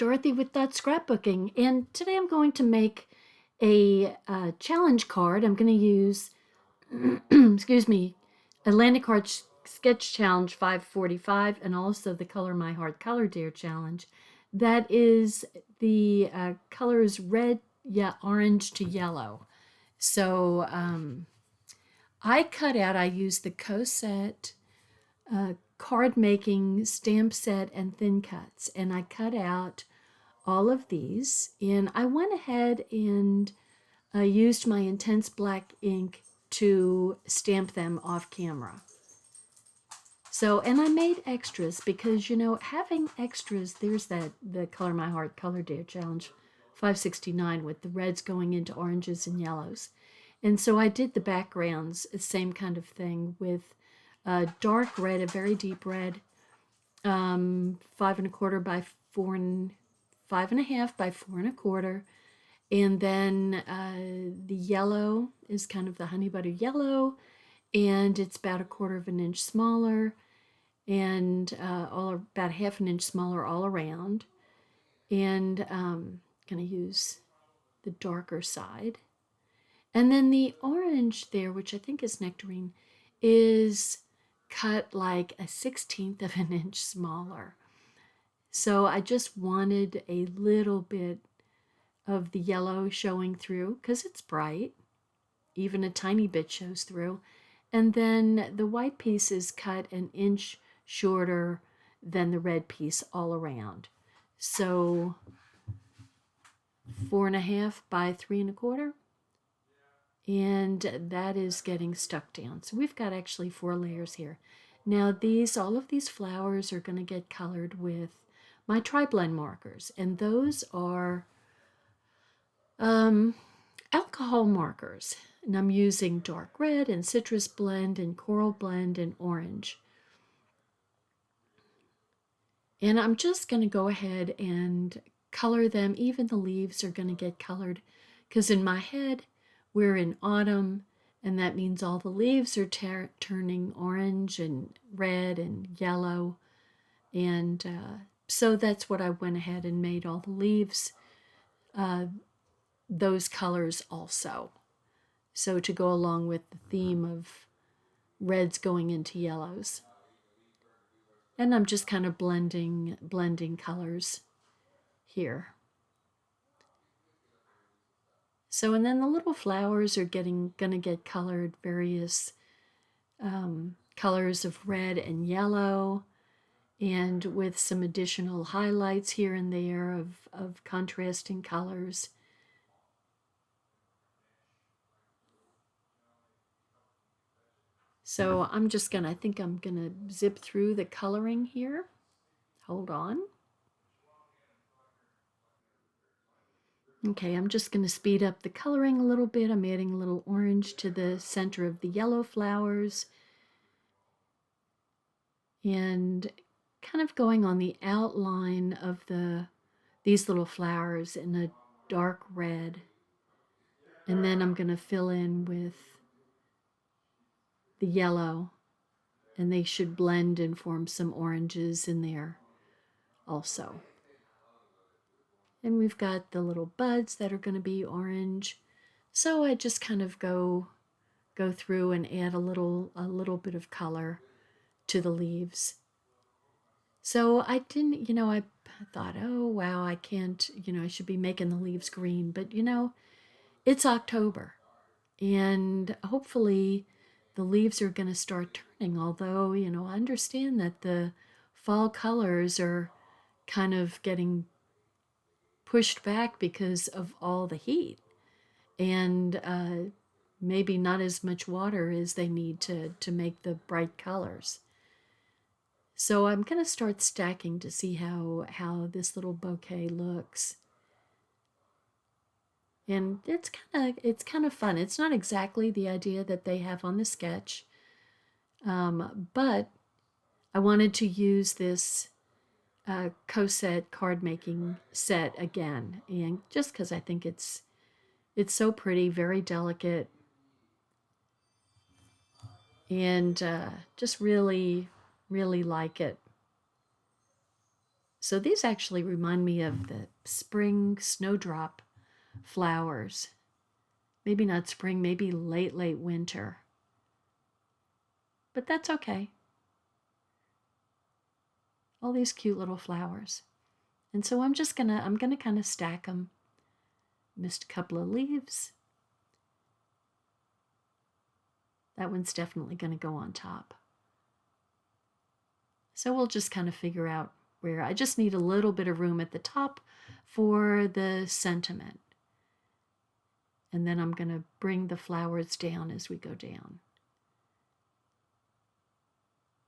Dorothy with Scrapbooking, and today I'm going to make a challenge card. I'm going to use, excuse me, Atlantic Card Sketch Challenge 545 and also the Color My Heart Color Dare Challenge. That is the colors red, orange to yellow. So I used the Cosette card making stamp set and thin cuts, and I cut out all of these, and I went ahead and used my intense black ink to stamp them off camera. So, and I made extras because, you know, having extras, there's the Color My Heart Color Dare Challenge 569 with the reds going into oranges and yellows. And so I did the backgrounds, same kind of thing with dark red, a very deep red, 5 1/4 by 5 1/2 by 4 1/4, and then the yellow is kind of the honey butter yellow, and it's about 1/4 of an inch smaller, and about 1/2 an inch smaller all around. And gonna use the darker side, and then the orange there, which I think is nectarine, is cut like a 1/16 of an inch smaller. So I just wanted a little bit of the yellow showing through because it's bright. Even a tiny bit shows through. And then the white piece is cut an inch shorter than the red piece all around. So 4 1/2 by 3 1/4. And that is getting stuck down. So we've got actually 4 layers here. Now all of these flowers are going to get colored with my tri-blend markers, and those are alcohol markers. And I'm using dark red and citrus blend and coral blend and orange. And I'm just going to go ahead and color them. Even the leaves are going to get colored because in my head, we're in autumn, and that means all the leaves are turning orange and red and yellow. And so that's what I went ahead and made all the leaves those colors also. So to go along with the theme of reds going into yellows. And I'm just kind of blending colors here. So, and then the little flowers are gonna get colored various colors of red and yellow, and with some additional highlights here and there of contrasting colors. So I think I'm gonna zip through the coloring here. Hold on. Okay, I'm just going to speed up the coloring a little bit. I'm adding a little orange to the center of the yellow flowers and kind of going on the outline of these little flowers in a dark red. And then I'm going to fill in with the yellow, and they should blend and form some oranges in there also. And we've got the little buds that are going to be orange. So I just kind of go through and add a little bit of color to the leaves. So I didn't, I thought, oh wow, I can't, I should be making the leaves green, but it's October, and hopefully the leaves are going to start turning, although, I understand that the fall colors are kind of getting pushed back because of all the heat, and maybe not as much water as they need to make the bright colors. So I'm going to start stacking to see how this little bouquet looks. And it's kind of fun. It's not exactly the idea that they have on the sketch, but I wanted to use this Cosette card making set again, and just because I think it's so pretty, very delicate, and just really like it. So these actually remind me of the spring snowdrop flowers. Maybe not spring, maybe late, late winter. But that's okay. All these cute little flowers. And so I'm gonna kind of stack them. Missed a couple of leaves. That one's definitely gonna go on top. So we'll just kind of figure out where. I just need a little bit of room at the top for the sentiment. And then I'm gonna bring the flowers down as we go down.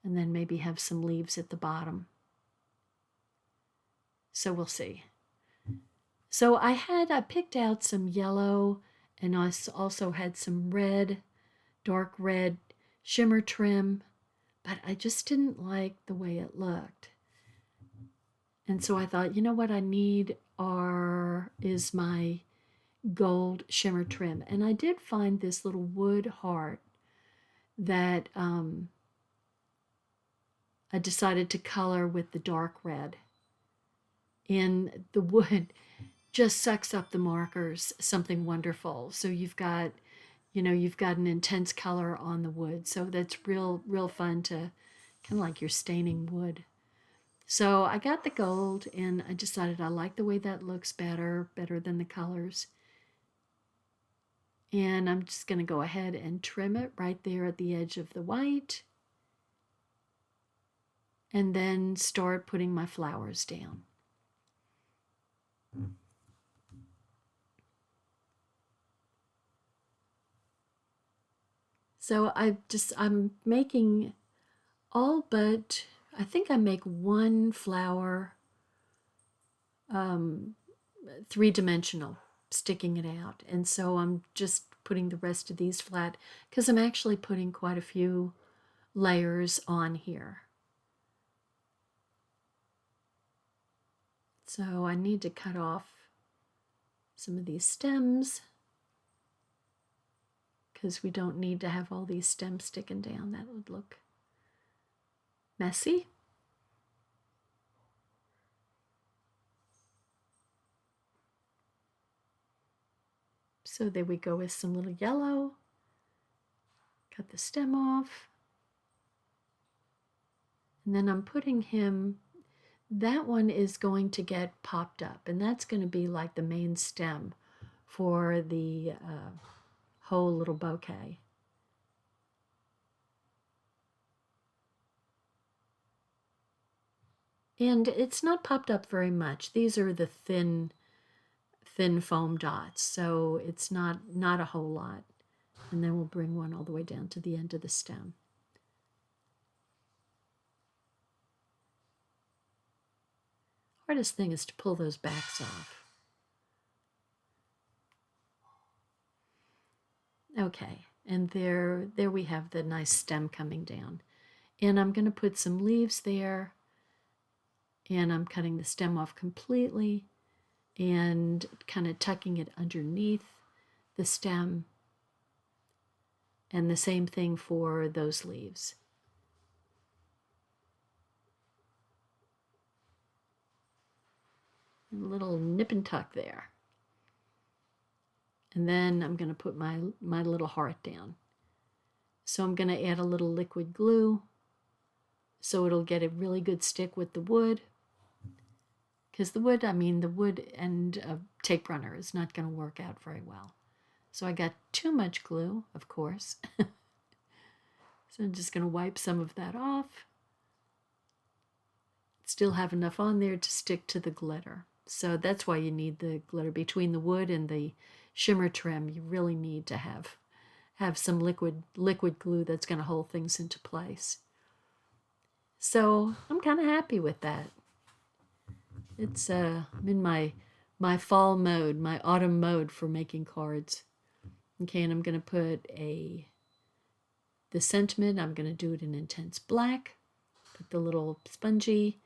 And then maybe have some leaves at the bottom. So we'll see. So I picked out some yellow, and I also had some red, dark red shimmer trim, but I just didn't like the way it looked. And so I thought, you know what I need is my gold shimmer trim. And I did find this little wood heart that I decided to color with the dark red. And the wood just sucks up the markers, something wonderful. So you've got an intense color on the wood. So that's real fun to kind of like you're staining wood. So I got the gold, and I decided I like the way that looks better than the colors. And I'm just going to go ahead and trim it right there at the edge of the white. And then start putting my flowers down. So I'm making all but, I think I make one flower three-dimensional, sticking it out. And so I'm just putting the rest of these flat because I'm actually putting quite a few layers on here. So I need to cut off some of these stems because we don't need to have all these stems sticking down. That would look messy. So there we go with some little yellow. Cut the stem off. And then I'm putting him, that one is going to get popped up, and that's going to be like the main stem for the whole little bouquet. And it's not popped up very much. These are the thin foam dots, so it's not a whole lot. And then we'll bring one all the way down to the end of the stem. Hardest thing is to pull those backs off. Okay, and there we have the nice stem coming down. And I'm going to put some leaves there, and I'm cutting the stem off completely and kind of tucking it underneath the stem. And the same thing for those leaves. A little nip and tuck there. And then I'm going to put my little heart down. So I'm going to add a little liquid glue so it'll get a really good stick with the wood. Because the wood and a tape runner is not going to work out very well. So I got too much glue, of course. So I'm just going to wipe some of that off. Still have enough on there to stick to the glitter. So that's why you need the glitter. Between the wood and the shimmer trim, you really need to have some liquid glue that's going to hold things into place. So I'm kind of happy with that. It's I'm in my fall mode, my autumn mode for making cards. Okay, and I'm going to put the sentiment, I'm going to do it in intense black. Put the little spongy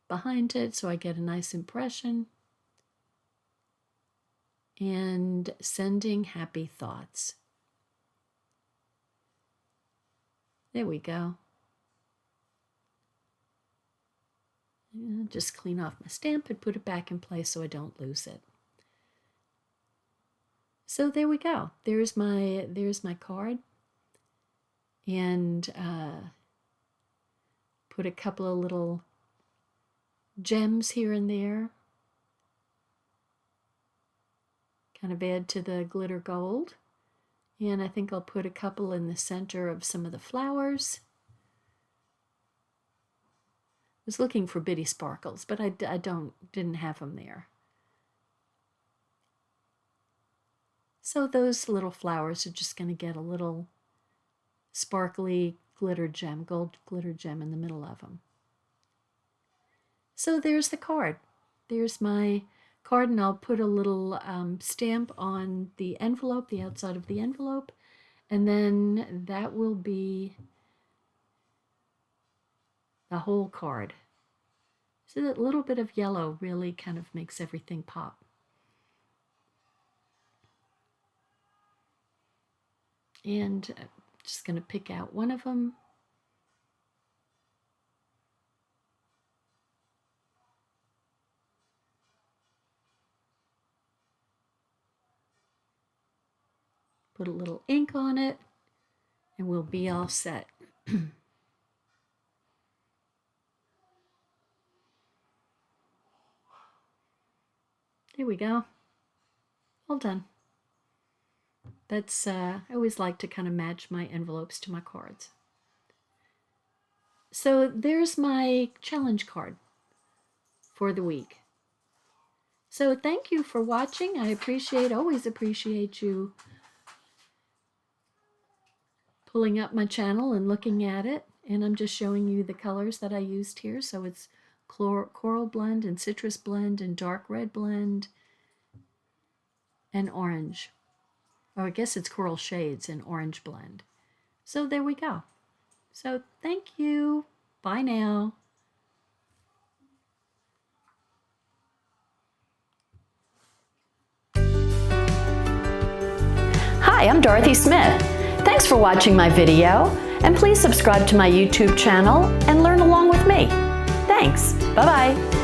behind it so I get a nice impression. And sending happy thoughts. There we go. just clean off my stamp and put it back in place so I don't lose it. So there we go. There's my card, and put a couple of little gems here and there. Kind of add to the glitter gold. And I think I'll put a couple in the center of some of the flowers. I was looking for bitty sparkles, but I didn't have them there. So those little flowers are just going to get a little sparkly glitter gem, gold glitter gem in the middle of them. So there's the card. There's my card, and I'll put a little stamp on the envelope, the outside of the envelope, and then that will be the whole card. So that little bit of yellow really kind of makes everything pop. And I'm just going to pick out one of them. Put a little ink on it, and we'll be all set. There we go. All done. That's, I always like to kind of match my envelopes to my cards. So there's my challenge card for the week. So thank you for watching. I always appreciate you pulling up my channel and looking at it. And I'm just showing you the colors that I used here. So it's coral blend and citrus blend and dark red blend and orange. Or I guess it's coral shades and orange blend. So there we go. So thank you. Bye now. Hi, I'm Dorothy Smith. Thanks for watching my video, and please subscribe to my YouTube channel and learn along with me. Thanks. Bye-bye.